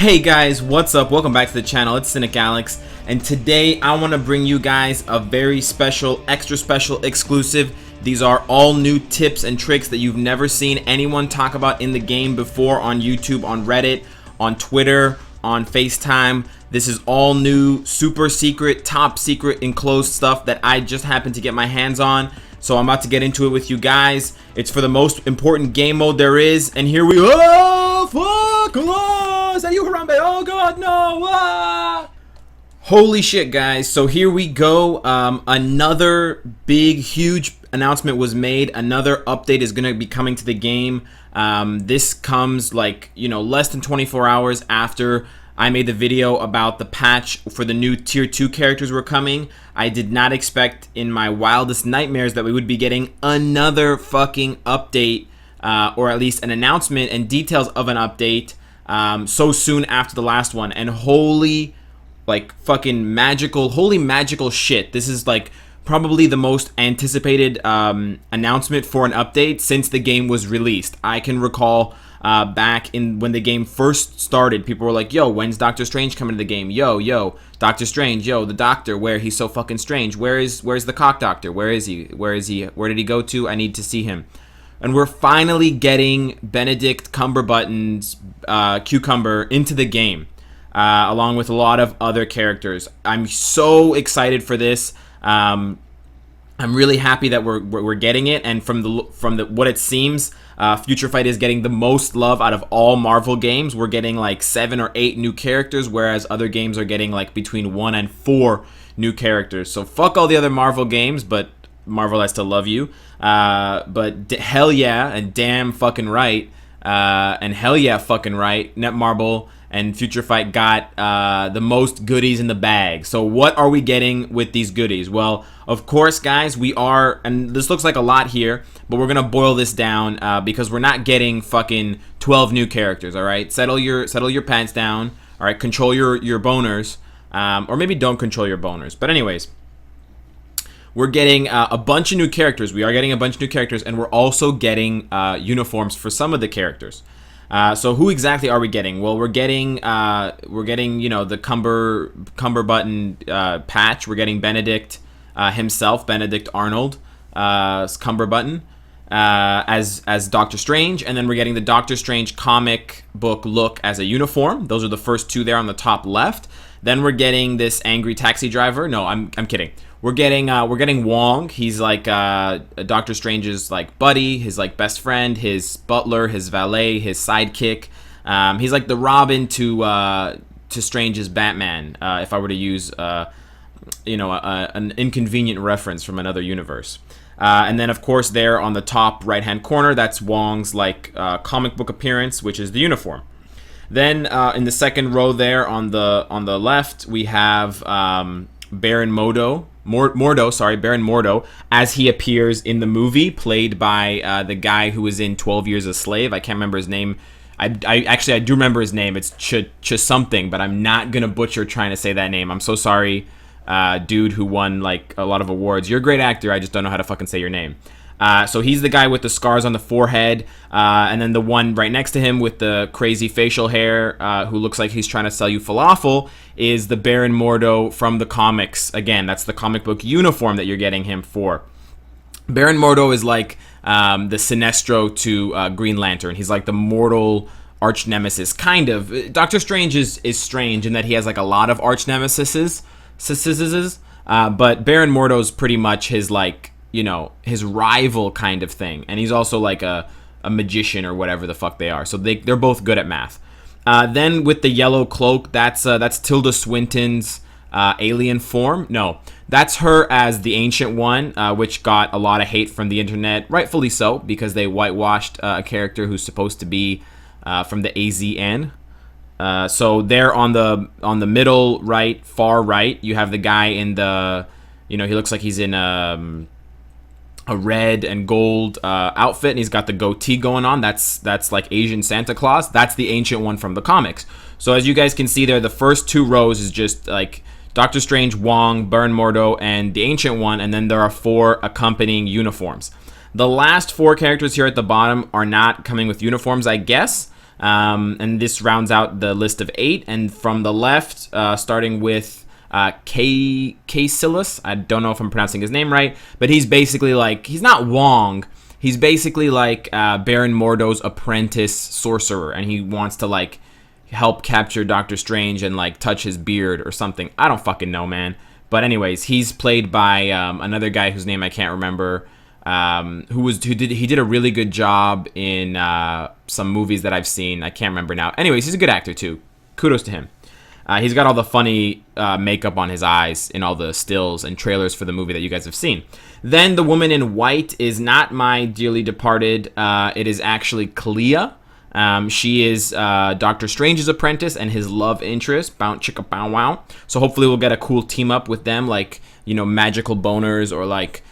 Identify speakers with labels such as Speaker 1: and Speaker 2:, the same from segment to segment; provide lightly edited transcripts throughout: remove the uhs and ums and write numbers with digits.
Speaker 1: Hey guys, what's up? Welcome back to the channel. It's Cynicalex, and today I want to bring you guys a very special, extra special exclusive. These are all new tips and tricks that you've never seen anyone talk about in the game before on YouTube, on Reddit, on Twitter, on FaceTime. This is all new, super secret, top secret, enclosed stuff that I just happened to get my hands on. So I'm about to get into it with you guys. It's for the most important game mode there is, and here we go. Oh, fuck, is that you, Harambe? Oh god, no! Ah! Holy shit, guys. So here we go. Another big, huge announcement was made. Another update is going to be coming to the game. This comes like, less than 24 hours after I made the video about the patch for the new tier 2 characters were coming. I did not expect in my wildest nightmares that we would be getting another fucking update, or at least an announcement and details of an update so soon after the last one. And holy magical shit. This is like probably the most anticipated announcement for an update since the game was released. I can recall back in when the game first started, people were like, yo, when's Doctor Strange coming to the game? Yo, Doctor Strange, yo, the Doctor, where? He's so fucking strange. Where's the cock doctor? Where is he? Where did he go to? I need to see him. And we're finally getting Benedict Cumberbatch's Cucumber into the game, along with a lot of other characters. I'm so excited for this. I'm really happy that we're getting it, and from what it seems, Future Fight is getting the most love out of all Marvel games. We're getting like 7 or 8 new characters, whereas other games are getting like between 1 and 4 new characters. So fuck all the other Marvel games, but Marvel, I still love you. But hell yeah, and damn fucking right, and hell yeah fucking right, Netmarble and Future Fight got the most goodies in the bag. So what are we getting with these goodies? Well, of course, guys, we are, and this looks like a lot here, but we're gonna boil this down because we're not getting fucking 12 new characters. All right, settle your pants down. All right, control your boners, or maybe don't control your boners. But anyways, we're getting a bunch of new characters. We are getting a bunch of new characters, and we're also getting uniforms for some of the characters. So who exactly are we getting? Well, we're getting the Cumberbutton patch. We're getting Benedict himself, Benedict Arnold, Cumberbutton, as Doctor Strange, and then we're getting the Doctor Strange comic book look as a uniform. Those are the first two there on the top left. Then we're getting this angry taxi driver. No, I'm kidding. We're getting Wong. He's like Doctor Strange's like buddy, his like best friend, his butler, his valet, his sidekick. He's like the Robin to Strange's Batman. If I were to use an inconvenient reference from another universe. And then of course there on the top right hand corner, that's Wong's like comic book appearance, which is the uniform. Then in the second row there on the left, we have Baron Mordo, as he appears in the movie, played by the guy who was in 12 Years a Slave. I can't remember his name. I do remember his name. It's Ch something, but I'm not gonna butcher trying to say that name. I'm so sorry, dude who won like a lot of awards. You're a great actor. I just don't know how to fucking say your name. So he's the guy with the scars on the forehead, and then the one right next to him with the crazy facial hair, who looks like he's trying to sell you falafel, is the Baron Mordo from the comics. Again, that's the comic book uniform that you're getting him for. Baron Mordo is like the Sinestro to Green Lantern. He's like the mortal arch nemesis, kind of. Doctor Strange is strange in that he has like a lot of arch nemesises, but Baron Mordo's pretty much his like, his rival kind of thing, and he's also like a magician or whatever the fuck they are. So they're both good at math. Then with the yellow cloak, that's Tilda Swinton's alien form. No, that's her as the Ancient One, which got a lot of hate from the internet, rightfully so, because they whitewashed a character who's supposed to be from the AZN. So there on the middle right, far right, you have the guy in the, he looks like he's in a red and gold outfit, and he's got the goatee going on. That's like Asian Santa Claus. That's the Ancient One from the comics. So as you guys can see there, the first 2 rows is just like Doctor Strange, Wong, Baron Mordo, and the Ancient One, and then there are 4 accompanying uniforms. The last 4 characters here at the bottom are not coming with uniforms, I guess. And this rounds out the list of 8. And from the left, starting with Cynicalex. I don't know if I'm pronouncing his name right, but he's basically like, he's not Wong. He's basically like Baron Mordo's apprentice sorcerer, and he wants to like help capture Doctor Strange and like touch his beard or something. I don't fucking know, man. But anyways, he's played by another guy whose name I can't remember. He did a really good job in some movies that I've seen. I can't remember now. Anyways, he's a good actor too. Kudos to him. He's got all the funny makeup on his eyes in all the stills and trailers for the movie that you guys have seen. Then the woman in white is not my dearly departed. It is actually Clea. She is Doctor Strange's apprentice and his love interest. Bow chicka bow wow. So hopefully we'll get a cool team up with them, like, you know, magical boners or like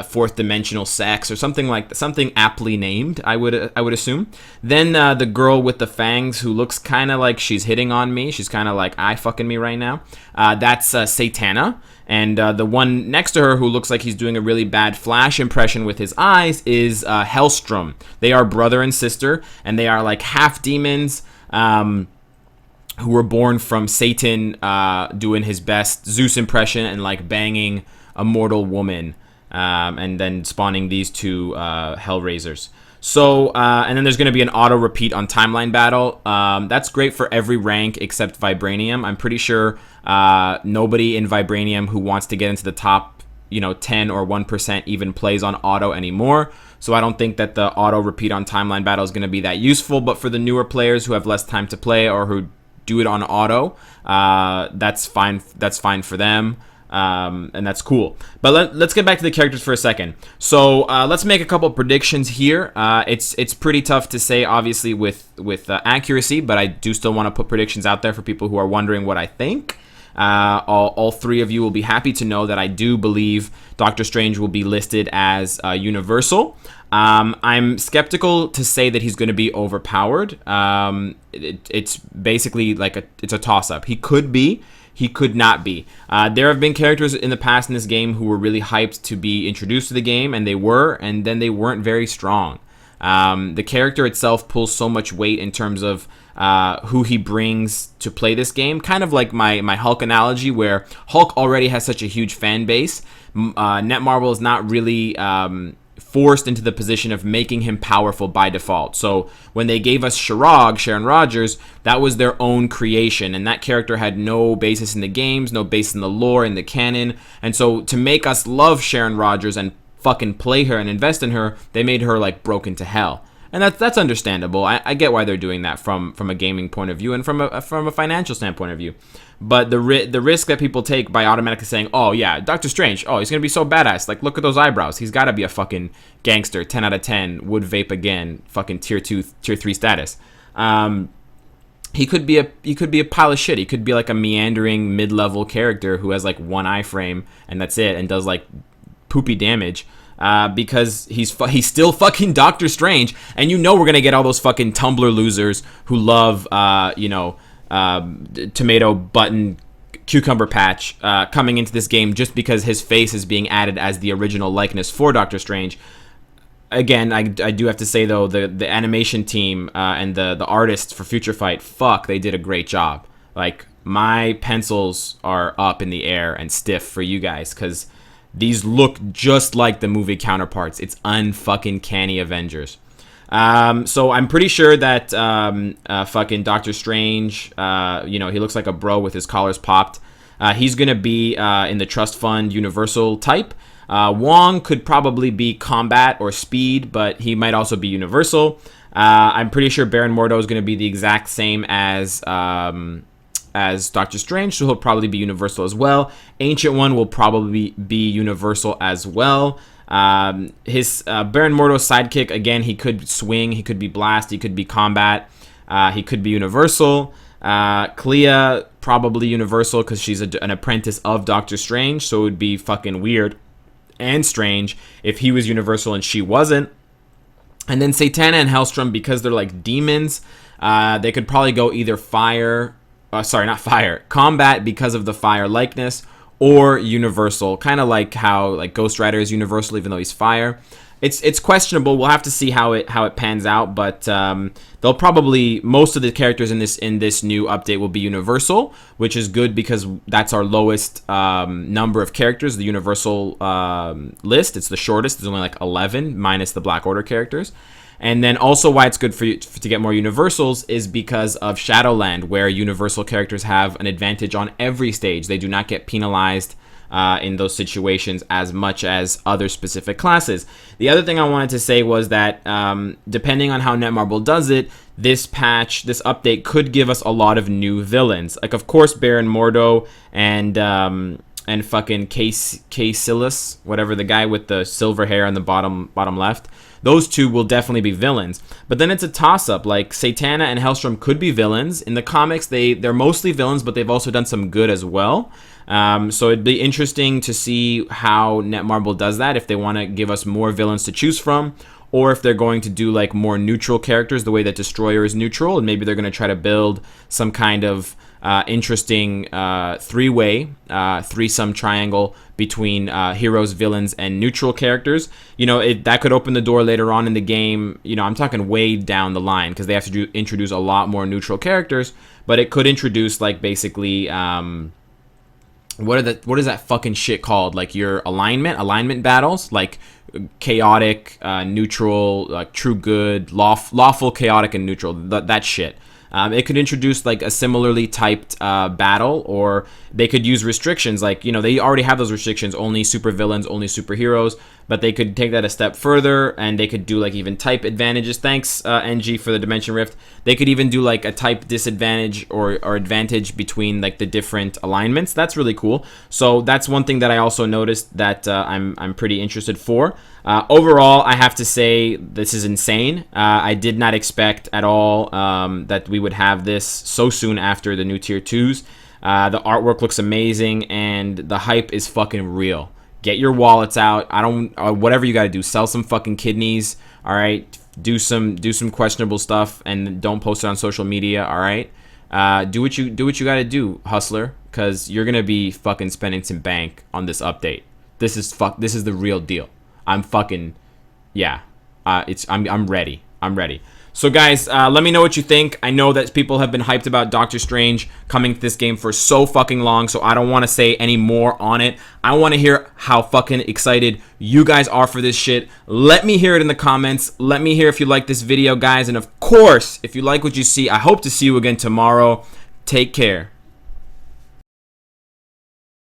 Speaker 1: fourth dimensional sex or something aptly named. I would assume. Then the girl with the fangs who looks kind of like she's hitting on me. She's kind of like eye fucking me right now. That's Satana. And the one next to her who looks like he's doing a really bad Flash impression with his eyes is Hellstrom. They are brother and sister, and they are like half demons who were born from Satan doing his best Zeus impression and like banging a mortal woman, and then spawning these two Hellraisers. So, and then there's going to be an auto repeat on Timeline Battle. That's great for every rank except Vibranium. I'm pretty sure nobody in Vibranium who wants to get into the top, 10 or 1% even plays on auto anymore. So I don't think that the auto repeat on Timeline Battle is going to be that useful. But for the newer players who have less time to play or who do it on auto, that's fine. That's fine for them. And that's cool. But let's get back to the characters for a second. So let's make a couple predictions here. It's pretty tough to say, obviously, with accuracy, but I do still want to put predictions out there for people who are wondering what I think. All 3 of you will be happy to know that I do believe Doctor Strange will be listed as Universal. I'm skeptical to say that he's going to be overpowered. It's basically like it's a toss-up. He could be. He could not be. There have been characters in the past in this game who were really hyped to be introduced to the game, and then they weren't very strong. The character itself pulls so much weight in terms of who he brings to play this game. Kind of like my Hulk analogy, where Hulk already has such a huge fan base. Netmarble is not really forced into the position of making him powerful by default. So when they gave us Sharon Rogers, that was their own creation, and that character had no basis in the games, no base in the lore, in the canon. And so to make us love Sharon Rogers and fucking play her and invest in her, they made her like broken to hell. And that's understandable. I get why they're doing that from a gaming point of view and from a financial standpoint of view. But the risk that people take by automatically saying, oh yeah, Doctor Strange, oh, he's going to be so badass. Like, look at those eyebrows. He's got to be a fucking gangster, 10 out of 10, would vape again, fucking tier 2, tier 3 status. He could be a pile of shit. He could be like a meandering mid-level character who has like one iframe and that's it, and does like poopy damage. Because he's still fucking Doctor Strange, and we're gonna get all those fucking Tumblr losers who love tomato button cucumber patch coming into this game just because his face is being added as the original likeness for Doctor Strange. Again, I do have to say though, the animation team and the artists for Future Fight, they did a great job. Like, my pencils are up in the air and stiff for you guys because these look just like the movie counterparts. It's unfucking canny Avengers. So I'm pretty sure that fucking Doctor Strange, he looks like a bro with his collars popped. He's going to be in the trust fund universal type. Wong could probably be combat or speed, but he might also be universal. I'm pretty sure Baron Mordo is going to be the exact same as Doctor Strange, so he'll probably be universal as well. Ancient One will probably be universal as well. His Baron Mordo's sidekick, again, he could swing, he could be blast, he could be combat, he could be universal. Clea, probably universal because she's an apprentice of Doctor Strange, so it would be fucking weird and strange if he was universal and she wasn't. And then Satana and Hellstrom, because they're like demons, they could probably go either combat because of the fire likeness, or universal, kind of like how like Ghost Rider is universal even though he's fire. it's questionable. We'll have to see how it pans out, but they'll probably, most of the characters in this new update will be universal, which is good because that's our lowest number of characters. The universal list, it's the shortest. There's only like 11 minus the Black Order characters. And then also why it's good for you to get more universals is because of Shadowland, where universal characters have an advantage on every stage. They do not get penalized in those situations as much as other specific classes. The other thing I wanted to say was that depending on how Netmarble does it, this update could give us a lot of new villains. Like, of course, Baron Mordo and fucking Caecilius, whatever, the guy with the silver hair on the bottom left. Those two will definitely be villains. But then it's a toss-up. Like, Satana and Hellstrom could be villains. In the comics, they're mostly villains, but they've also done some good as well. So it'd be interesting to see how Netmarble does that, if they want to give us more villains to choose from, or if they're going to do like more neutral characters, the way that Destroyer is neutral, and maybe they're going to try to build some kind of interesting three-way, threesome triangle between heroes, villains, and neutral characters. You know, that could open the door later on in the game. You know, I'm talking way down the line, because they have to introduce a lot more neutral characters, but it could introduce like basically what is that fucking shit called? Like your alignment battles, like chaotic, neutral, like true good, lawful, chaotic, and neutral. That shit. It could introduce like a similarly typed battle, or they could use restrictions. Like, you know, they already have those restrictions, only supervillains, only superheroes, but they could take that a step further, and they could do like even type advantages. Thanks, NG, for the Dimension Rift. They could even do like a type disadvantage or advantage between like the different alignments. That's really cool. So that's one thing that I also noticed that I'm pretty interested for. Overall, I have to say this is insane. I did not expect at all that we would have this so soon after the new tier 2s. The artwork looks amazing, and the hype is fucking real. Get your wallets out. Whatever you got to do, sell some fucking kidneys. All right, do some questionable stuff, and don't post it on social media. All right, do what you got to do, hustler, because you're gonna be fucking spending some bank on this update. This is the real deal. I'm fucking, yeah. I'm ready. I'm ready. So guys, let me know what you think. I know that people have been hyped about Doctor Strange coming to this game for so fucking long, so I don't want to say any more on it. I want to hear how fucking excited you guys are for this shit. Let me hear it in the comments. Let me hear if you like this video, guys. And of course, if you like what you see, I hope to see you again tomorrow. Take care.